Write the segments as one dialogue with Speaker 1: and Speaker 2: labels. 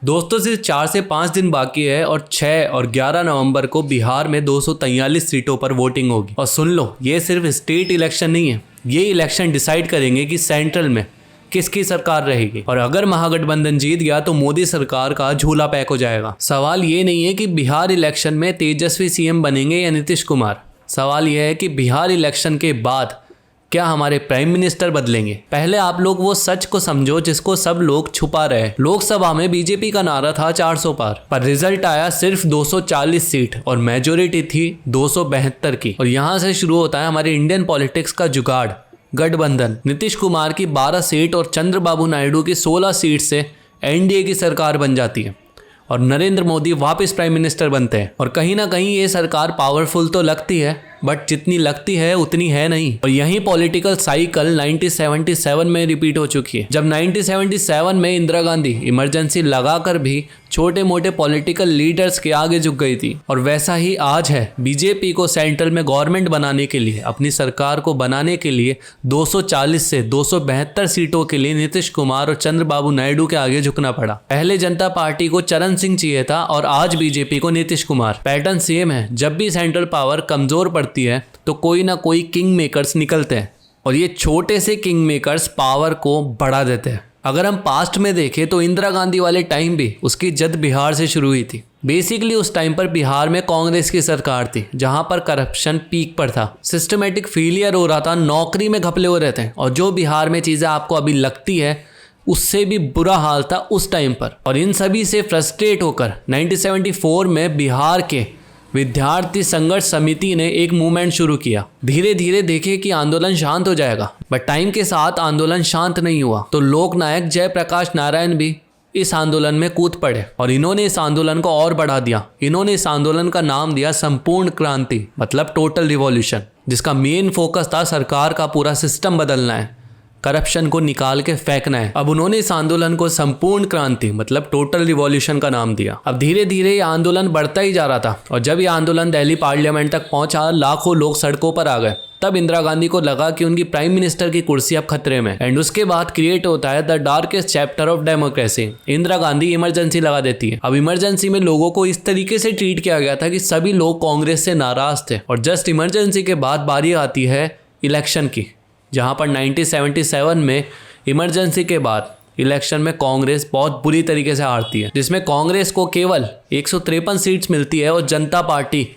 Speaker 1: दोस्तों सिर्फ 4 से 5 दिन बाकी है और 6 और 11 नवंबर को बिहार में 243 सीटों पर वोटिंग होगी। और सुन लो, ये सिर्फ स्टेट इलेक्शन नहीं है, ये इलेक्शन डिसाइड करेंगे कि सेंट्रल में किसकी सरकार रहेगी। और अगर महागठबंधन जीत गया तो मोदी सरकार का झूला पैक हो जाएगा। सवाल ये नहीं है कि बिहार इलेक्शन में तेजस्वी सीएम बनेंगे या नीतीश कुमार, सवाल यह है कि बिहार इलेक्शन के बाद क्या हमारे प्राइम मिनिस्टर बदलेंगे। पहले आप लोग वो सच को समझो जिसको सब लोग छुपा रहे। लोकसभा में बीजेपी का नारा था 400 पार, पर रिजल्ट आया सिर्फ 240 सीट और मेजोरिटी थी 272 की। और यहाँ से शुरू होता है हमारे इंडियन पॉलिटिक्स का जुगाड़, गठबंधन। नीतीश कुमार की 12 सीट और चंद्रबाबू नायडू की 16 सीट से एनडीए की सरकार बन जाती है और नरेंद्र मोदी वापस प्राइम मिनिस्टर बनते हैं। और कहीं ना कहीं ये सरकार पावरफुल तो लगती है, बट जितनी लगती है उतनी है नहीं। और यही पॉलिटिकल साइकिल 1977 में रिपीट हो चुकी है, जब 1977 में इंदिरा गांधी इमरजेंसी लगाकर भी छोटे मोटे पॉलिटिकल लीडर्स के आगे झुक गई थी। और वैसा ही आज है, बीजेपी को सेंट्रल में गवर्नमेंट बनाने के लिए, अपनी सरकार को बनाने के लिए 240 से 272 सीटों के लिए नीतीश कुमार और चंद्रबाबू नायडू के आगे झुकना पड़ा। पहले जनता पार्टी को चरण सिंह चाहिए था और आज बीजेपी को नीतीश कुमार। पैटर्न सेम है, जब भी सेंट्रल पावर कमजोर पड़ती है तो कोई ना कोई किंग मेकर्स निकलते हैं और ये छोटे से किंग मेकर्स पावर को बढ़ा देते हैं। अगर हम पास्ट में देखें तो इंदिरा गांधी वाले टाइम भी उसकी जद बिहार से शुरू हुई थी। बेसिकली उस टाइम पर बिहार में कांग्रेस की सरकार थी, जहां पर करप्शन पीक पर था, सिस्टमेटिक फेलियर हो रहा था, नौकरी में घपले हो रहे थे और जो बिहार में चीज़ें आपको अभी लगती है उससे भी बुरा हाल था उस टाइम पर। और इन सभी से फ्रस्ट्रेट होकर 1974 में बिहार के विद्यार्थी संघर्ष समिति ने एक मूवमेंट शुरू किया। धीरे धीरे देखे कि आंदोलन शांत हो जाएगा, बट टाइम के साथ आंदोलन शांत नहीं हुआ तो लोकनायक जयप्रकाश नारायण भी इस आंदोलन में कूद पड़े और इन्होंने इस आंदोलन को और बढ़ा दिया। इन्होंने इस आंदोलन का नाम दिया संपूर्ण क्रांति, मतलब टोटल रिवॉल्यूशन, जिसका मेन फोकस था सरकार का पूरा सिस्टम बदलना है, करप्शन को निकाल के फेंकना है। अब उन्होंने इस आंदोलन को संपूर्ण क्रांति मतलब टोटल रिवॉल्यूशन का नाम दिया। अब धीरे धीरे ये आंदोलन बढ़ता ही जा रहा था और जब ये आंदोलन दिल्ली पार्लियामेंट तक पहुंचा, लाखों लोग सड़कों पर आ गए। तब इंदिरा गांधी को लगा कि उनकी प्राइम मिनिस्टर की कुर्सी अब खतरे में। एंड उसके बाद क्रिएट होता है the darkest chapter of democracy. Indira Gandhi emergency लगा देती है। अब इमरजेंसी में लोगों को इस तरीके से ट्रीट किया गया था कि सभी लोग कांग्रेस से नाराज थे। और जस्ट इमरजेंसी के बाद बारी आती है इलेक्शन की, जहां पर 1977 में इमरजेंसी के बाद इलेक्शन में कांग्रेस बहुत बुरी तरीके से हारती है, जिसमें कांग्रेस को केवल 153 सीट्स मिलती है और जनता पार्टी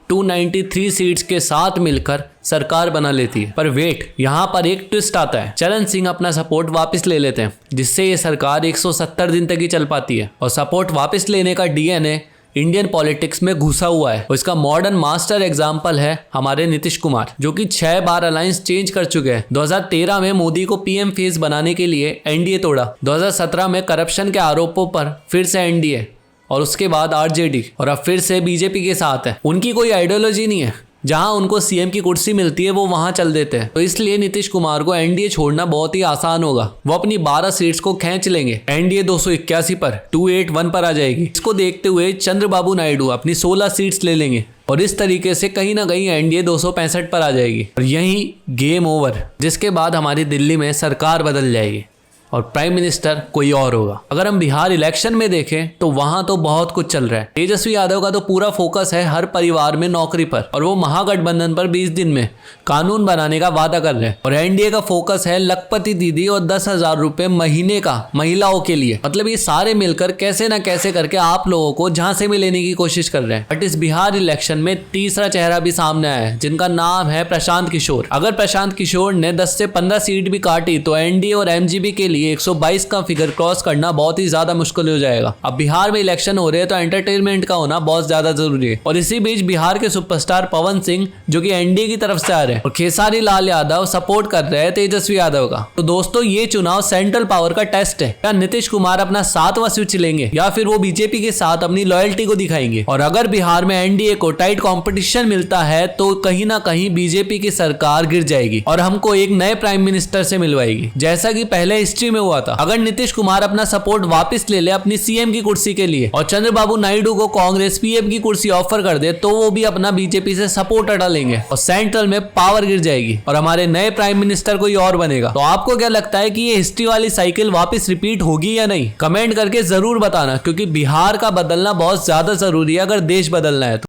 Speaker 1: 293 सीट्स के साथ मिलकर सरकार बना लेती है। पर वेट, यहाँ पर एक ट्विस्ट आता है। चरण सिंह अपना सपोर्ट वापस ले लेते हैं, जिससे ये सरकार 170 दिन तक ही चल पाती है। और सपोर्ट वापस लेने का डीएनए इंडियन पॉलिटिक्स में घुसा हुआ है। इसका मॉडर्न मास्टर एग्जाम्पल है हमारे नीतीश कुमार, जो कि 6 बार अलायंस चेंज कर चुके हैं। 2013 में मोदी को पीएम फेस बनाने के लिए एनडीए तोड़ा, 2017 में करप्शन के आरोपों पर फिर से एनडीए और उसके बाद आरजेडी और अब फिर से बीजेपी के साथ है। उनकी कोई आइडियोलॉजी नहीं है, जहां उनको सीएम की कुर्सी मिलती है वो वहां चल देते हैं। तो इसलिए नीतीश कुमार को एनडीए छोड़ना बहुत ही आसान होगा। वो अपनी 12 सीट्स को खींच लेंगे, एनडीए 281 पर 281 पर आ जाएगी। इसको देखते हुए चंद्रबाबू नायडू अपनी 16 सीट्स ले लेंगे और इस तरीके से कहीं ना कहीं एनडीए 265 पर आ जाएगी और यही गेम ओवर, जिसके बाद हमारी दिल्ली में सरकार बदल जाएगी और प्राइम मिनिस्टर कोई और होगा। अगर हम बिहार इलेक्शन में देखें तो वहां तो बहुत कुछ चल रहा है। तेजस्वी यादव का तो पूरा फोकस है हर परिवार में नौकरी पर और वो महागठबंधन पर 20 दिन में कानून बनाने का वादा कर रहे हैं। और एनडीए का फोकस है लखपति दीदी और 10,000 रुपए महीने का महिलाओं के लिए। मतलब ये सारे मिलकर कैसे ना कैसे करके आप लोगों को झांसे में लेने की कोशिश कर रहे हैं। बट इस बिहार इलेक्शन में तीसरा चेहरा भी सामने आया है, जिनका नाम है प्रशांत किशोर। अगर प्रशांत किशोर ने 10 से 15 सीट भी काटी तो एनडीए और एमजीबी के लिए 122 का फिगर क्रॉस करना बहुत ही ज्यादा मुश्किल हो जाएगा। अब बिहार में इलेक्शन हो रहे हैं तो एंटरटेनमेंट का होना बहुत ज्यादा जरूरी है। और इसी बीच बिहार के सुपरस्टार पवन सिंह, जो कि एनडीए की तरफ से आ रहे हैं, और खेसारी लाल यादव सपोर्ट कर रहे हैं तेजस्वी यादव का। तो दोस्तों, ये चुनाव सेंट्रल पावर का टेस्ट है। क्या नीतीश कुमार अपना 7वां स्विच लेंगे या फिर वो बीजेपी के साथ अपनी लॉयल्टी को दिखाएंगे? और अगर बिहार में एनडीए को टाइट कॉम्पिटिशन मिलता है तो कहीं ना कहीं बीजेपी की सरकार गिर जाएगी और हमको एक नए प्राइम मिनिस्टर से मिलवाएगी, जैसा कि पहले हिस्ट्री हिस्ट्री में हुआ था। अगर नीतीश कुमार अपना सपोर्ट वापस ले ले अपनी सीएम की कुर्सी के लिए और चंद्रबाबू नायडू को कांग्रेस पीएम की कुर्सी ऑफर कर दे तो वो भी अपना बीजेपी से सपोर्ट हटा लेंगे और सेंट्रल में पावर गिर जाएगी और हमारे नए प्राइम मिनिस्टर कोई और बनेगा। तो आपको क्या लगता है कि ये हिस्ट्री वाली साइकिल वापस रिपीट होगी या नहीं? कमेंट करके जरूर बताना, क्योंकि बिहार का बदलना बहुत ज्यादा जरूरी है अगर देश बदलना है तो।